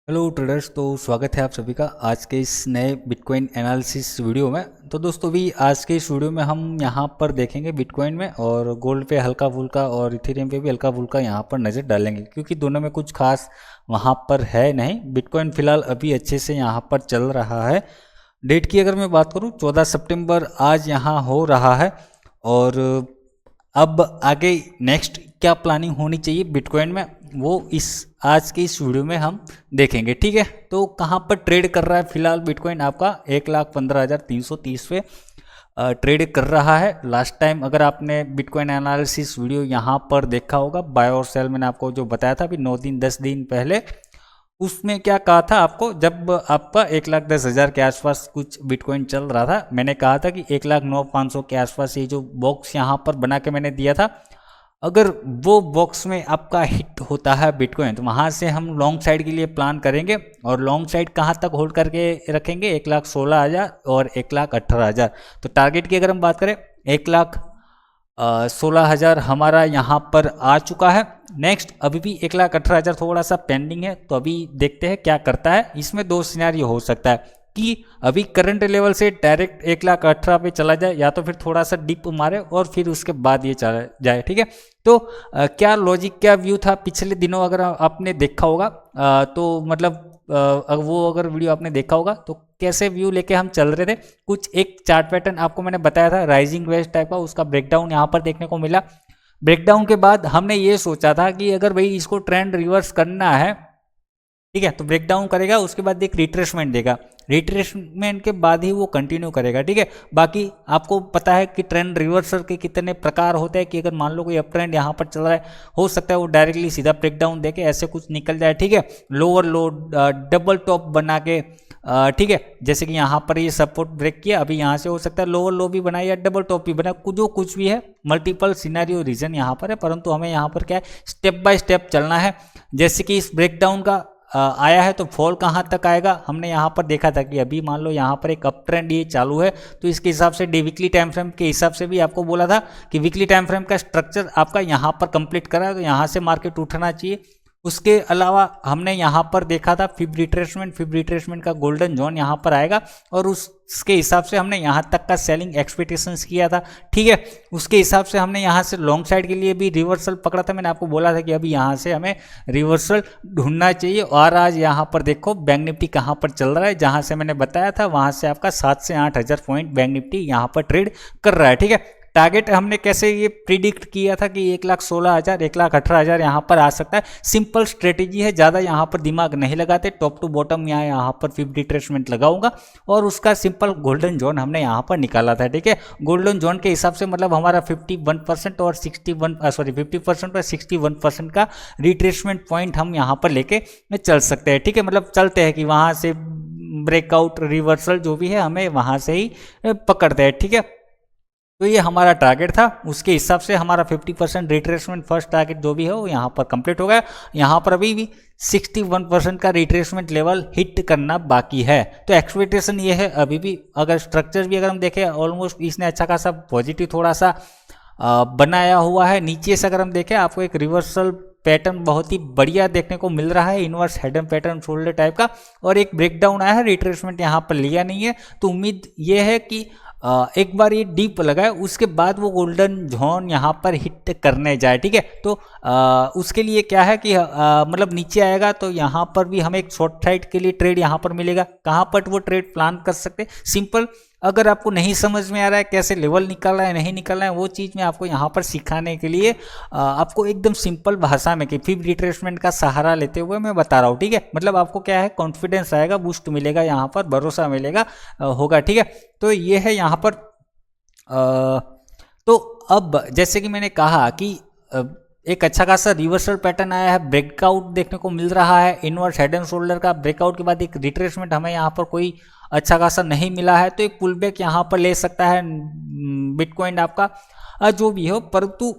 Hello traders. तो स्वागत है आप सभी का आज के इस नए बिटकॉइन एनालिसिस वीडियो में। तो दोस्तों भी आज के इस वीडियो में हम यहाँ पर देखेंगे बिटकॉइन में और गोल्ड पे हल्का फुल्का और इथेरियम पे भी हल्का फुल्का यहाँ पर नज़र डालेंगे, क्योंकि दोनों में कुछ खास वहाँ पर है नहीं। बिटकॉइन फिलहाल अभी अच्छे से यहाँ पर चल रहा है। डेट की अगर मैं बात करूँ 14 सितंबर आज यहाँ हो रहा है। और अब आगे नेक्स्ट क्या प्लानिंग होनी चाहिए बिटकॉइन में वो इस आज की इस वीडियो में हम देखेंगे। ठीक है, तो कहाँ पर ट्रेड कर रहा है फिलहाल बिटकॉइन? आपका 1,15,330 पे ट्रेड कर रहा है। लास्ट टाइम अगर आपने बिटकॉइन एनालिसिस वीडियो यहाँ पर देखा होगा, बाय और सेल मैंने आपको जो बताया था अभी 9 दिन 10 दिन पहले, उसमें क्या कहा था आपको, जब आपका 1,10,000 के आसपास कुछ बिटकॉइन चल रहा था, मैंने कहा था कि 1,09,500 के आसपास ये जो बॉक्स यहाँ पर बना के मैंने दिया था, अगर वो बॉक्स में आपका हिट होता है बिटकॉइन तो वहाँ से हम लॉन्ग साइड के लिए प्लान करेंगे। और लॉन्ग साइड कहाँ तक होल्ड करके रखेंगे? 1,16,000 और 1,18,000। तो टारगेट की अगर हम बात करें 1,16,000 हमारा यहाँ पर आ चुका है। नेक्स्ट अभी भी 1,18,000 थोड़ा सा पेंडिंग है, तो अभी देखते हैं क्या करता है। इसमें दो सिनेरियो हो सकता है कि अभी करंट लेवल से डायरेक्ट 1,18,000 पे चला जाए, या तो फिर थोड़ा सा डिप मारे और फिर उसके बाद ये चला जाए। ठीक है, तो क्या लॉजिक क्या व्यू था पिछले दिनों अगर आपने देखा होगा तो मतलब वो अगर वीडियो आपने देखा होगा तो कैसे व्यू लेके हम चल रहे थे। कुछ एक चार्ट पैटर्न आपको मैंने बताया था राइजिंग वेज टाइप का, उसका ब्रेकडाउन यहाँ पर देखने को मिला। ब्रेकडाउन के बाद हमने ये सोचा था कि अगर भाई इसको ट्रेंड रिवर्स करना है, ठीक है, तो ब्रेकडाउन करेगा, उसके बाद एक रिट्रेसमेंट देगा, रिट्रेसमेंट के बाद ही वो कंटिन्यू करेगा। ठीक है, बाकी आपको पता है कि ट्रेंड रिवर्सल के कितने प्रकार होते हैं कि अगर मान लो कोई अप ट्रेंड यहाँ पर चल रहा है, हो सकता है वो डायरेक्टली सीधा ब्रेकडाउन देके ऐसे कुछ निकल जाए। ठीक है, लोअर लो डबल टॉप बना के, ठीक है, जैसे कि यहाँ पर ये सपोर्ट ब्रेक किया, अभी यहाँ से हो सकता है लोअर लो भी बनाए या डबल टॉप भी बनाए, जो कुछ भी है, मल्टीपल सिनेरियो रीजन यहाँ पर है, परंतु हमें यहाँ पर क्या है, स्टेप बाय स्टेप चलना है। जैसे कि इस ब्रेकडाउन का आया है तो फॉल कहाँ तक आएगा, हमने यहाँ पर देखा था कि अभी मान लो यहाँ पर एक अप ट्रेंड ये चालू है, तो इसके हिसाब से वीकली टाइम फ्रेम के हिसाब से भी आपको बोला था कि वीकली टाइम फ्रेम का स्ट्रक्चर आपका यहाँ पर कंप्लीट करा है, तो यहाँ से मार्केट उठना चाहिए। उसके अलावा हमने यहाँ पर देखा था फिब रिट्रेसमेंट का गोल्डन जोन यहाँ पर आएगा, और उसके हिसाब से हमने यहाँ तक का सेलिंग एक्सपेक्टेशंस किया था। ठीक है, उसके हिसाब से हमने यहाँ से लॉन्ग साइड के लिए भी रिवर्सल पकड़ा था। मैंने आपको बोला था कि अभी यहाँ से हमें रिवर्सल ढूंढना चाहिए, और आज यहाँ पर देखो बैंक निफ्टी कहाँ पर चल रहा है, जहाँ से मैंने बताया था वहाँ से आपका 7 से 8,000 पॉइंट बैंक निफ्टी यहाँ पर ट्रेड कर रहा है। ठीक है, टारगेट हमने कैसे ये प्रिडिक्ट किया था कि 1,16,000 1,18,000 यहाँ पर आ सकता है। सिंपल स्ट्रेटेजी है, ज़्यादा यहाँ पर दिमाग नहीं लगाते, टॉप टू बॉटम यहाँ पर फिब रिट्रेसमेंट लगाऊंगा और उसका सिंपल गोल्डन जोन हमने यहाँ पर निकाला था। ठीक है, गोल्डन जोन के हिसाब से मतलब हमारा 51% और 50% और 61% का रिट्रेसमेंट पॉइंट हम यहाँ पर लेके चल सकते हैं। ठीक है, मतलब चलते हैं कि वहाँ से ब्रेकआउट रिवर्सल जो भी है हमें वहाँ से ही पकड़ते हैं। ठीक है, तो ये हमारा टारगेट था, उसके हिसाब से हमारा 50% रिट्रेसमेंट फर्स्ट टारगेट जो भी है वो यहाँ पर कंप्लीट हो गया। यहाँ पर अभी भी 61% का रिट्रेसमेंट लेवल हिट करना बाकी है। तो एक्सपेक्टेशन ये है अभी भी, अगर स्ट्रक्चर भी अगर हम देखें ऑलमोस्ट इसने अच्छा खासा पॉजिटिव थोड़ा सा बनाया हुआ है। नीचे से अगर हम देखें आपको एक रिवर्सल पैटर्न बहुत ही बढ़िया देखने को मिल रहा है, inverse Hayden pattern shoulder type का, और एक ब्रेकडाउन आया है, रिट्रेसमेंट यहाँ पर लिया नहीं है। तो उम्मीद ये है कि एक बार ये डीप लगाए उसके बाद वो गोल्डन जोन यहाँ पर हिट करने जाए। ठीक है, तो उसके लिए क्या है कि मतलब नीचे आएगा तो यहाँ पर भी हमें एक शॉर्ट साइड के लिए ट्रेड यहाँ पर मिलेगा। कहाँ पर वो ट्रेड प्लान कर सकते हैं, सिंपल, अगर आपको नहीं समझ में आ रहा है कैसे लेवल निकालना है नहीं निकालना है, वो चीज़ मैं आपको यहाँ पर सिखाने के लिए आपको एकदम सिंपल भाषा में कि फिब रिट्रेसमेंट का सहारा लेते हुए मैं बता रहा हूँ। ठीक है, मतलब आपको क्या है, कॉन्फिडेंस आएगा, बूस्ट मिलेगा, यहाँ पर भरोसा मिलेगा होगा। ठीक है, तो ये है यहाँ पर तो अब जैसे कि मैंने कहा कि एक अच्छा खासा रिवर्सल पैटर्न आया है, ब्रेकआउट देखने को मिल रहा है, इनवर्स हेड एंड शोल्डर का ब्रेकआउट के बाद एक रिट्रेसमेंट हमें यहाँ पर कोई अच्छा खासा नहीं मिला है, तो एक पुल बैक यहाँ पर ले सकता है बिटकॉइन आपका जो भी हो, परंतु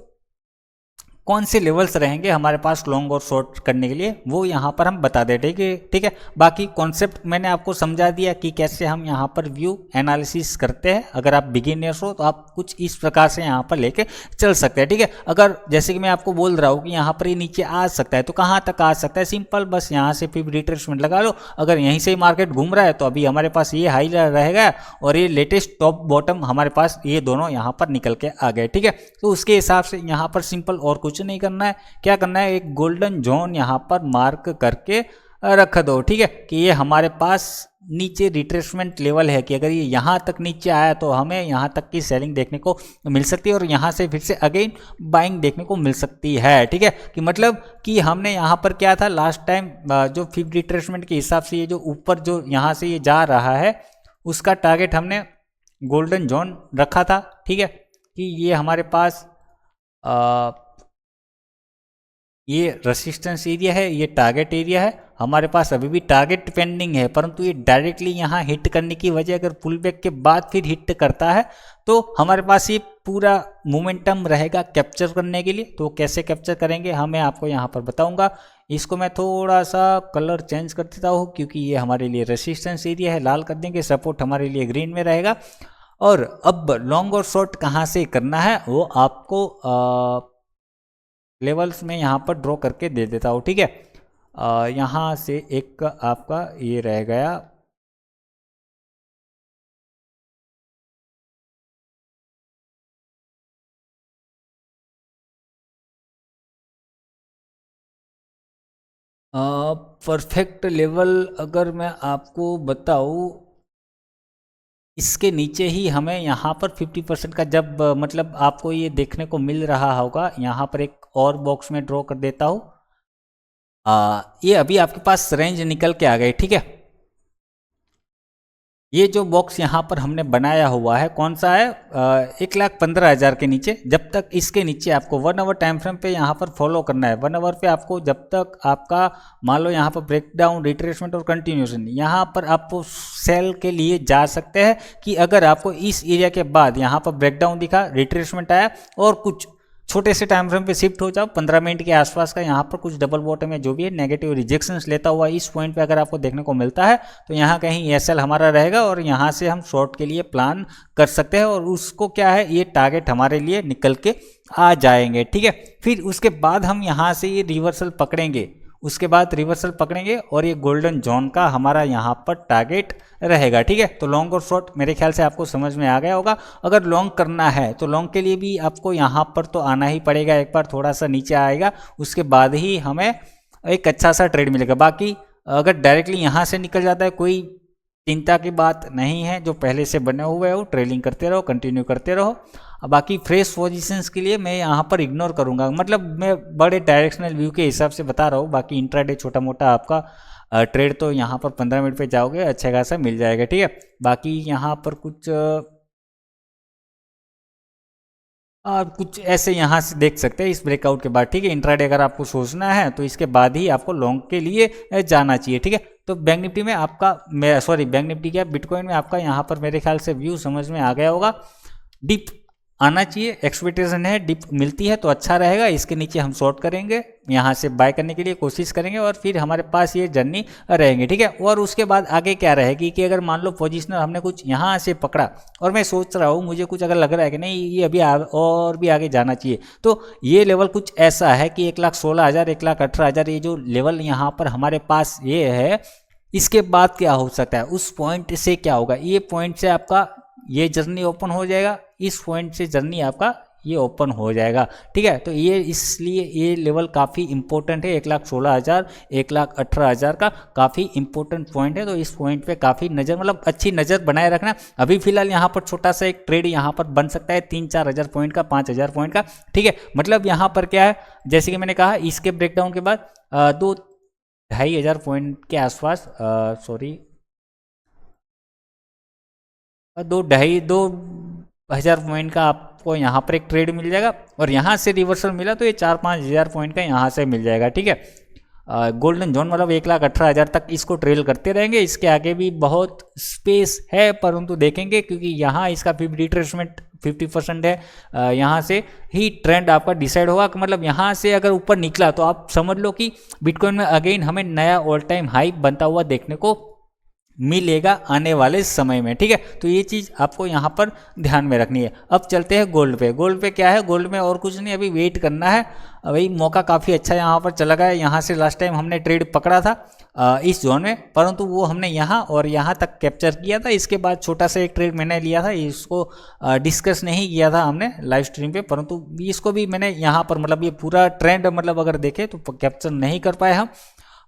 कौन से लेवल्स रहेंगे हमारे पास लॉन्ग और शॉर्ट करने के लिए, वो यहाँ पर हम बता दें। ठीक है। बाकी कॉन्सेप्ट मैंने आपको समझा दिया कि कैसे हम यहाँ पर व्यू एनालिसिस करते हैं। अगर आप बिगिनर्स हो तो आप कुछ इस प्रकार से यहाँ पर लेके चल सकते हैं। ठीक है। अगर जैसे कि मैं आपको बोल रहा हूँ कि यहाँ पर ये नीचे आ सकता है, तो कहाँ तक आ सकता है, सिंपल बस यहाँ से फिर रिट्रेसमेंट लगा लो। अगर यहीं से मार्केट घूम रहा है तो अभी हमारे पास ये हाई रहेगा और ये लेटेस्ट टॉप बॉटम हमारे पास ये दोनों यहाँ पर निकल के आ गए। ठीक है। तो उसके हिसाब से यहाँ पर सिंपल और कुछ नहीं करना है। क्या करना है, एक गोल्डन जोन यहाँ पर मार्क करके रख दो। ठीक है, कि ये हमारे पास नीचे रिट्रेसमेंट लेवल है कि अगर ये यहाँ तक नीचे आया तो हमें यहाँ तक की सेलिंग देखने को मिल सकती है और यहाँ से फिर से अगेन बाइंग देखने को मिल सकती है। ठीक है, कि मतलब कि हमने यहाँ पर क्या था लास्ट टाइम, जो फिफ्थ रिट्रेसमेंट के हिसाब से ये जो ऊपर जो यहाँ से ये जा रहा है उसका टारगेट हमने गोल्डन जोन रखा था। ठीक है, कि ये हमारे पास ये रेसिस्टेंस एरिया है, ये टारगेट एरिया है। हमारे पास अभी भी टारगेट पेंडिंग है, परंतु ये डायरेक्टली यहाँ हिट करने की वजह अगर पुल बैक के बाद फिर हिट करता है तो हमारे पास ये पूरा मोमेंटम रहेगा कैप्चर करने के लिए। तो कैसे कैप्चर करेंगे मैं आपको यहाँ पर बताऊंगा। इसको मैं थोड़ा सा कलर चेंज कर देता हूँ क्योंकि ये हमारे लिए रेसिस्टेंस एरिया है, लाल कर देंगे। सपोर्ट हमारे लिए ग्रीन में रहेगा। और अब लॉन्ग और शॉर्ट कहाँ से करना है वो आपको लेवल्स में यहाँ पर ड्रॉ करके दे देता हूँ। ठीक है, यहाँ से एक आपका ये रह गया, परफेक्ट लेवल अगर मैं आपको बताऊँ, इसके नीचे ही हमें यहाँ पर 50% का जब मतलब आपको ये देखने को मिल रहा होगा, यहाँ पर एक और बॉक्स में ड्रॉ कर देता हूँ। ये अभी आपके पास रेंज निकल के आ गई। ठीक है, ये जो बॉक्स यहाँ पर हमने बनाया हुआ है कौन सा है, 1,15,000 के नीचे। जब तक इसके नीचे आपको 1 आवर टाइम फ्रेम पे यहाँ पर फॉलो करना है। 1 आवर पे आपको जब तक आपका मान लो यहाँ पर ब्रेकडाउन, रिट्रेसमेंट और कंटिन्यूएशन, यहाँ पर आप सेल के लिए जा सकते हैं कि अगर आपको इस एरिया के बाद यहाँ पर ब्रेकडाउन दिखा, रिट्रेसमेंट आया और कुछ छोटे से टाइम फ्रेम पे शिफ्ट हो जाओ 15 मिनट के आसपास का, यहाँ पर कुछ डबल बॉटम में जो भी है नेगेटिव रिजेक्शंस लेता हुआ इस पॉइंट पे अगर आपको देखने को मिलता है तो यहाँ कहीं एसएल हमारा रहेगा और यहाँ से हम शॉर्ट के लिए प्लान कर सकते हैं और उसको क्या है, ये टारगेट हमारे लिए निकल के आ जाएंगे। ठीक है, फिर उसके बाद हम यहाँ से ये रिवर्सल पकड़ेंगे, उसके बाद रिवर्सल पकड़ेंगे और ये गोल्डन जोन का हमारा यहाँ पर टारगेट रहेगा। ठीक है, तो लॉन्ग और शॉर्ट मेरे ख्याल से आपको समझ में आ गया होगा। अगर लॉन्ग करना है तो लॉन्ग के लिए भी आपको यहाँ पर तो आना ही पड़ेगा, एक बार थोड़ा सा नीचे आएगा उसके बाद ही हमें एक अच्छा सा ट्रेड मिलेगा। बाकी अगर डायरेक्टली यहाँ से निकल जाता है कोई चिंता की बात नहीं है, जो पहले से बने हुए हो ट्रेलिंग करते रहो, कंटिन्यू करते रहो। बाकी फ्रेश पोजीशंस के लिए मैं यहाँ पर इग्नोर करूँगा, मतलब मैं बड़े डायरेक्शनल व्यू के हिसाब से बता रहा हूँ। बाकी इंट्राडे छोटा मोटा आपका ट्रेड तो यहाँ पर 15 मिनट पे जाओगे अच्छा खासा मिल जाएगा। ठीक है, बाकी यहाँ पर कुछ ऐसे यहाँ से देख सकते हैं इस ब्रेकआउट के बाद। ठीक है, इंट्राडे अगर आपको सोचना है तो इसके बाद ही आपको लॉन्ग के लिए जाना चाहिए। ठीक है, तो बैंक निफ्टी में आपका बैंक निफ्टी क्या बिटकॉइन में आपका यहाँ पर मेरे ख्याल से व्यू समझ में आ गया होगा। डिप आना चाहिए, एक्सपेक्टेशन है डिप मिलती है तो अच्छा रहेगा। इसके नीचे हम शॉर्ट करेंगे, यहाँ से बाय करने के लिए कोशिश करेंगे और फिर हमारे पास ये जर्नी रहेंगे। ठीक है, और उसके बाद आगे क्या रहेगी कि अगर मान लो पोजिशनर हमने कुछ यहाँ से पकड़ा और मैं सोच रहा हूँ, मुझे कुछ अगर लग रहा है कि नहीं ये अभी और भी आगे जाना चाहिए, तो ये लेवल कुछ ऐसा है कि 1,16,000 1,18,000 ये जो लेवल यहाँ पर हमारे पास ये है, इसके बाद क्या हो सकता है, उस पॉइंट से क्या होगा, ये पॉइंट से आपका ये जर्नी ओपन हो जाएगा, इस पॉइंट से जर्नी आपका ये ओपन हो जाएगा। ठीक है, तो ये इसलिए ये लेवल काफ़ी इंपॉर्टेंट है। 1,16,000 1,18,000 का काफ़ी इंपॉर्टेंट पॉइंट है। तो इस पॉइंट पे काफ़ी नज़र, मतलब अच्छी नज़र बनाए रखना। अभी फिलहाल यहाँ पर छोटा सा एक ट्रेड यहाँ पर बन सकता है 3-4 हज़ार पॉइंट का, 5,000 पॉइंट का। ठीक है, मतलब यहाँ पर क्या है, जैसे कि मैंने कहा इसके ब्रेकडाउन के बाद 2-2,500 पॉइंट के आसपास, सॉरी 2,500 पॉइंट का आपको यहाँ पर एक ट्रेड मिल जाएगा और यहाँ से रिवर्सल मिला तो ये 4-5 हज़ार पॉइंट का यहाँ से मिल जाएगा। ठीक है, गोल्डन जोन मतलब 1,18,000 तक इसको ट्रेल करते रहेंगे। इसके आगे भी बहुत स्पेस है, परंतु देखेंगे क्योंकि यहाँ इसका फिर रिट्रेसमेंट 50% है, यहाँ से ही ट्रेंड आपका डिसाइड होगा कि मतलब यहाँ से अगर ऊपर निकला तो आप समझ लो कि बिटकॉइन में अगेन हमें नया ऑल टाइम हाई बनता हुआ देखने को मिलेगा आने वाले समय में। ठीक है, तो ये चीज़ आपको यहाँ पर ध्यान में रखनी है। अब चलते हैं गोल्ड पे। गोल्ड पे क्या है, गोल्ड में और कुछ नहीं, अभी वेट करना है। वही मौका काफ़ी अच्छा यहाँ पर चला गया। यहाँ से लास्ट टाइम हमने ट्रेड पकड़ा था इस जोन में, परंतु वो हमने यहाँ और यहाँ तक कैप्चर किया था। इसके बाद छोटा सा एक ट्रेड मैंने लिया था, इसको डिस्कस नहीं किया था हमने लाइव स्ट्रीम पे, परंतु इसको भी मैंने यहाँ पर मतलब ये पूरा ट्रेंड मतलब अगर देखें तो कैप्चर नहीं कर पाए हम।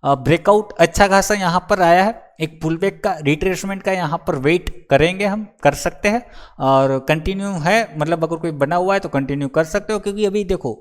ब्रेकआउट अच्छा खासा यहाँ पर आया है, एक पुलबैक का रिट्रेसमेंट का यहाँ पर वेट करेंगे, हम कर सकते हैं। और कंटिन्यू है, मतलब अगर कोई बना हुआ है तो कंटिन्यू कर सकते हो, क्योंकि अभी देखो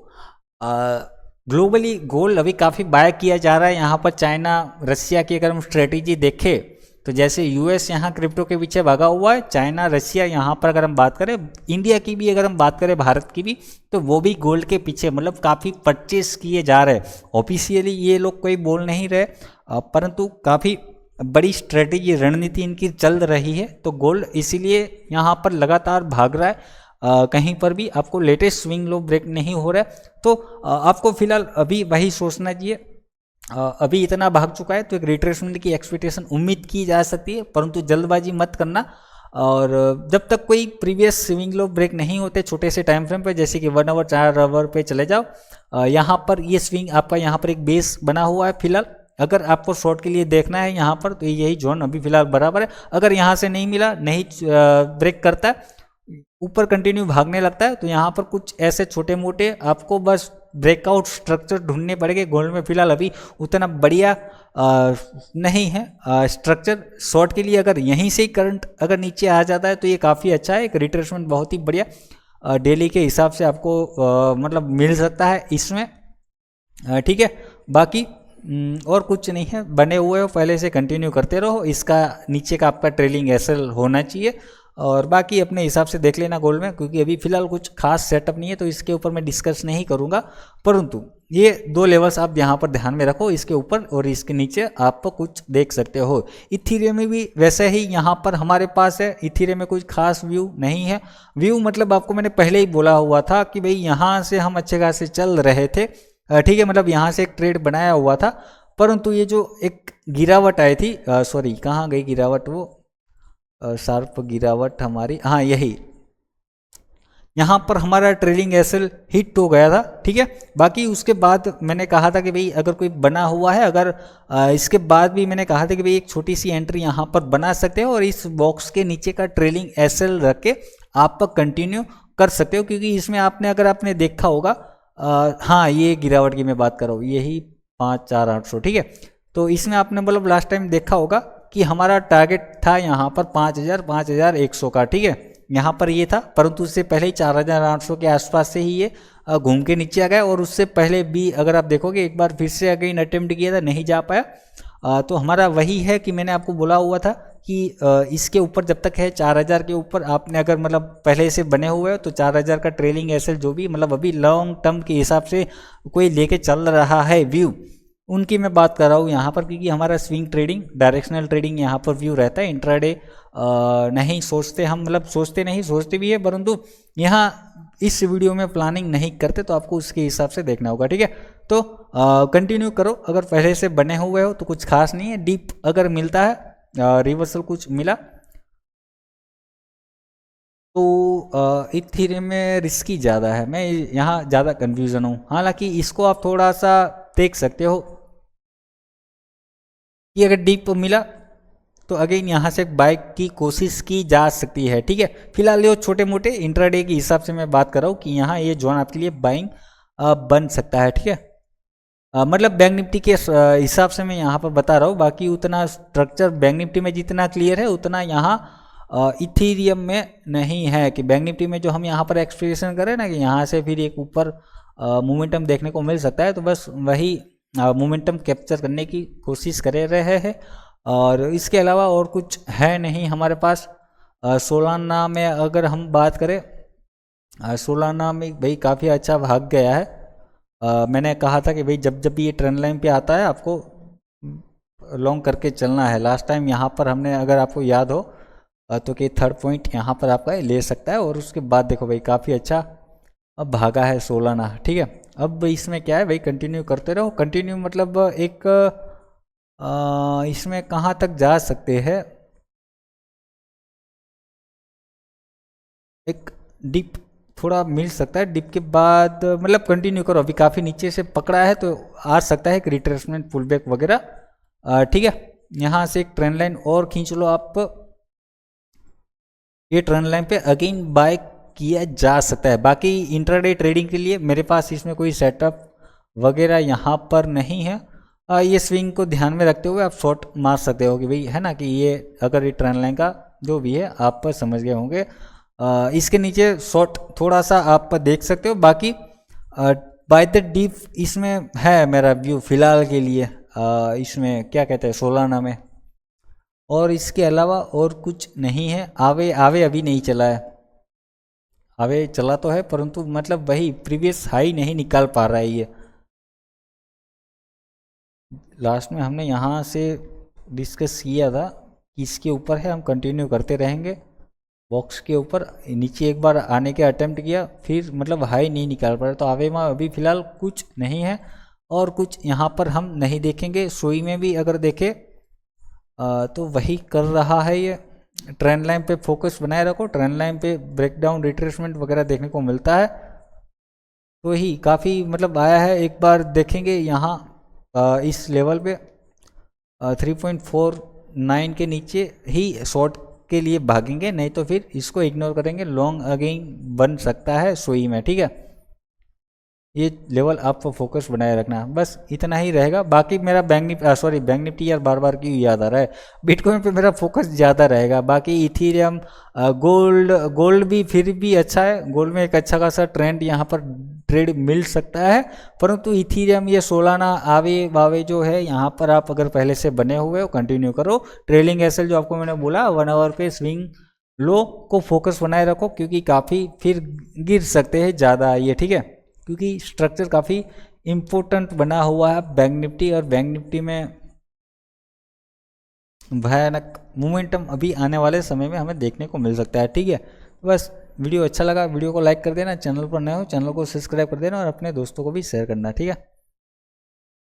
ग्लोबली गोल्ड अभी काफ़ी बाय किया जा रहा है। यहाँ पर चाइना रसिया की अगर हम स्ट्रेटेजी देखें तो जैसे यूएस यहाँ क्रिप्टो के पीछे भागा हुआ है, चाइना रसिया यहाँ पर अगर हम बात करें, इंडिया की भी अगर हम बात करें, भारत की भी, तो वो भी गोल्ड के पीछे मतलब काफ़ी परचेस किए जा रहे हैं। ऑफिशियली ये लोग कोई बोल नहीं रहे, परंतु काफ़ी बड़ी स्ट्रेटेजी रणनीति इनकी चल रही है। तो गोल्ड इसीलिए यहाँ पर लगातार भाग रहा है। कहीं पर भी आपको लेटेस्ट स्विंग लो ब्रेक नहीं हो रहा है, तो आपको फिलहाल अभी वही सोचना चाहिए। अभी इतना भाग चुका है तो एक रिट्रेसमेंट की एक्सपेक्टेशन उम्मीद की जा सकती है, परंतु जल्दबाजी मत करना। और जब तक कोई प्रीवियस स्विंग लो ब्रेक नहीं होते छोटे से टाइम फ्रेम पे, जैसे कि 1 आवर 4 आवर पे चले जाओ, यहाँ पर ये स्विंग आपका यहाँ पर एक बेस बना हुआ है फिलहाल। अगर आपको शॉर्ट के लिए देखना है यहाँ पर तो यही जोन अभी फिलहाल बराबर है। अगर यहाँ से नहीं मिला, नहीं ब्रेक करता है, ऊपर कंटिन्यू भागने लगता है, तो यहाँ पर कुछ ऐसे छोटे मोटे आपको बस ब्रेकआउट स्ट्रक्चर ढूंढने पड़ेंगे। गोल्ड में फिलहाल अभी उतना बढ़िया नहीं है स्ट्रक्चर शॉर्ट के लिए। अगर यहीं से ही करंट अगर नीचे आ जाता है तो ये काफ़ी अच्छा है, एक रिट्रेसमेंट बहुत ही बढ़िया डेली के हिसाब से आपको मतलब मिल सकता है इसमें। ठीक है, बाकी और कुछ नहीं है, बने हुए हो पहले से कंटिन्यू करते रहो। इसका नीचे का आपका ट्रेलिंग एसएल होना चाहिए, और बाकी अपने हिसाब से देख लेना गोल्ड में, क्योंकि अभी फिलहाल कुछ खास सेटअप नहीं है तो इसके ऊपर मैं डिस्कस नहीं करूंगा। परंतु ये 2 लेवल्स आप यहाँ पर ध्यान में रखो, इसके ऊपर और इसके नीचे आप कुछ देख सकते हो। इथीरियम में भी वैसे ही यहाँ पर हमारे पास है, इथीरियम में कुछ खास व्यू नहीं है। व्यू मतलब आपको मैंने पहले ही बोला हुआ था कि भाई यहाँ से हम अच्छे खासे चल रहे थे, ठीक है, मतलब यहाँ से एक ट्रेड बनाया हुआ था, परंतु ये जो एक गिरावट आई थी, सॉरी कहाँ गई गिरावट, वो शार्प गिरावट हमारी, हाँ यही, यहाँ पर हमारा ट्रेलिंग एसएल हिट हो गया था। ठीक है, बाकी उसके बाद मैंने कहा था कि भाई अगर कोई बना हुआ है, अगर इसके बाद भी मैंने कहा था कि भाई एक छोटी सी एंट्री यहाँ पर बना सकते हो और इस बॉक्स के नीचे का ट्रेलिंग एसएल रख के आप कंटिन्यू कर सकते हो, क्योंकि इसमें आपने आपने देखा होगा, हाँ ये गिरावट की मैं बात कर रहा हूँ, यही 5,4,800। ठीक है, तो इसमें आपने मतलब लास्ट टाइम देखा होगा कि हमारा टारगेट था यहाँ पर 5,100 का। ठीक है, यहाँ पर ये था, परंतु उससे पहले ही 4,800 के आसपास से ही ये घूम के नीचे आ गया, और उससे पहले भी अगर आप देखोगे एक बार फिर से अगेन अटेम्प्ट किया था, नहीं जा पाया। तो हमारा वही है कि मैंने आपको बोला हुआ था कि इसके ऊपर जब तक है 4,000 के ऊपर आपने अगर मतलब पहले से बने हुए हो तो 4,000 का ट्रेलिंग एसएल जो भी मतलब अभी लॉन्ग टर्म के हिसाब से कोई लेके चल रहा है व्यू, उनकी मैं बात कर रहा हूँ यहाँ पर, क्योंकि हमारा स्विंग ट्रेडिंग डायरेक्शनल ट्रेडिंग यहाँ पर व्यू रहता है। इंट्राडे नहीं सोचते हम, मतलब सोचते नहीं, सोचते भी है, परंतु यहाँ इस वीडियो में प्लानिंग नहीं करते, तो आपको उसके हिसाब से देखना होगा। ठीक है, तो कंटिन्यू करो। अगर पहले से बने हुए हो तो कुछ खास नहीं है, डीप अगर मिलता है, रिवर्सल कुछ मिला तो इथेरियम में रिस्की ज़्यादा है, मैं यहाँ ज़्यादा कन्फ्यूज़न हूँ। हालांकि इसको आप थोड़ा सा देख सकते हो कि अगर डीप मिला तो अगेन यहाँ से बाइक की कोशिश की जा सकती है। ठीक है, फिलहाल ये छोटे मोटे इंट्राडे के हिसाब से मैं बात कर रहा हूँ कि यहाँ ये जोन आपके लिए बाइंग बन सकता है। ठीक है, मतलब बैंक निफ्टी के हिसाब से मैं यहाँ पर बता रहा हूँ, बाकी उतना स्ट्रक्चर बैंक निफ्टी में जितना क्लियर है उतना यहाँ इथीरियम में नहीं है। कि बैंक निफ्टी में जो हम यहाँ पर एक्सपेक्टेशन करें ना कि यहाँ से फिर एक ऊपर मोमेंटम देखने को मिल सकता है, तो बस वही मोमेंटम कैप्चर करने की कोशिश कर रहे हैं, और इसके अलावा और कुछ है नहीं हमारे पास। सोलाना में अगर हम बात करें, सोलाना में भाई काफ़ी अच्छा भाग गया है। मैंने कहा था कि भाई जब जब भी ये ट्रेंड लाइन पे आता है आपको लॉन्ग करके चलना है। लास्ट टाइम यहाँ पर हमने, अगर आपको याद हो, तो कि थर्ड पॉइंट यहाँ पर आपका ले सकता है। और उसके बाद देखो भाई काफ़ी अच्छा अब भागा है सोलाना, ठीक है। अब इसमें क्या है भाई, कंटिन्यू करते रहो। कंटिन्यू मतलब एक इसमें कहाँ तक जा सकते हैं, एक डिप थोड़ा मिल सकता है, डिप के बाद मतलब कंटिन्यू करो। अभी काफ़ी नीचे से पकड़ा है तो आ सकता है एक रिट्रेसमेंट पुल बैक वगैरह, ठीक है। यहाँ से एक ट्रेंड लाइन और खींच लो आप, ये ट्रेंड लाइन पे अगेन बाय किया जा सकता है। बाकी इंट्राडे ट्रेडिंग के लिए मेरे पास इसमें कोई सेटअप वगैरह यहाँ पर नहीं है। ये स्विंग को ध्यान में रखते हुए आप शॉर्ट मार सकते हो कि भाई है ना, कि ये अगर ये ट्रेंड लाइन का जो भी है आप समझ गए होंगे। इसके नीचे शॉर्ट थोड़ा सा आप देख सकते हो। बाकी बाय द डीप इसमें है मेरा व्यू फिलहाल के लिए, इसमें क्या कहते हैं सोलाना में, और इसके अलावा और कुछ नहीं है। आवे आवे अभी नहीं चला है, आवे चला तो है परंतु मतलब वही प्रीवियस हाई नहीं निकाल पा रहा है। ये लास्ट में हमने यहाँ से डिस्कस किया था कि इसके ऊपर है, हम कंटिन्यू करते रहेंगे। बॉक्स के ऊपर नीचे एक बार आने के अटेम्प्ट किया, फिर मतलब हाई नहीं निकाल पा रहा, तो आवे में अभी फ़िलहाल कुछ नहीं है और कुछ यहाँ पर हम नहीं देखेंगे। सोई में भी अगर देखें तो वही कर रहा है ये। ट्रेंड लाइन पे फोकस बनाए रखो, ट्रेंड लाइन पे ब्रेकडाउन रिट्रेसमेंट वगैरह देखने को मिलता है, तो ही काफ़ी मतलब आया है। एक बार देखेंगे यहाँ इस लेवल पे 3.49 के नीचे ही शॉर्ट के लिए भागेंगे, नहीं तो फिर इसको इग्नोर करेंगे। लॉन्ग अगेन बन सकता है सोई में, ठीक है। ये लेवल आपको फोकस बनाए रखना, बस इतना ही रहेगा। बाकी मेरा बैंक निफ्टी यार बार बार क्यों याद आ रहा है, बिटकॉइन पे मेरा फोकस ज़्यादा रहेगा। बाकी इथीरियम, गोल्ड भी फिर भी अच्छा है, गोल्ड में एक अच्छा खासा ट्रेंड यहाँ पर ट्रेड मिल सकता है। परंतु इथीरियम ये सोलाना आवे वावे जो है यहाँ पर आप अगर पहले से बने हुए हो कंटिन्यू करो। ट्रेलिंग एसएल जो आपको मैंने बोला 1 आवर पे स्विंग लो को फोकस बनाए रखो, क्योंकि काफ़ी फिर गिर सकते हैं ज़्यादा ये, ठीक है। क्योंकि स्ट्रक्चर काफ़ी इम्पोर्टेंट बना हुआ है बैंक निफ्टी, और बैंक निफ्टी में भयानक मोमेंटम अभी आने वाले समय में हमें देखने को मिल सकता है, ठीक है। बस वीडियो अच्छा लगा वीडियो को लाइक कर देना, चैनल पर नए हो चैनल को सब्सक्राइब कर देना और अपने दोस्तों को भी शेयर करना, ठीक है।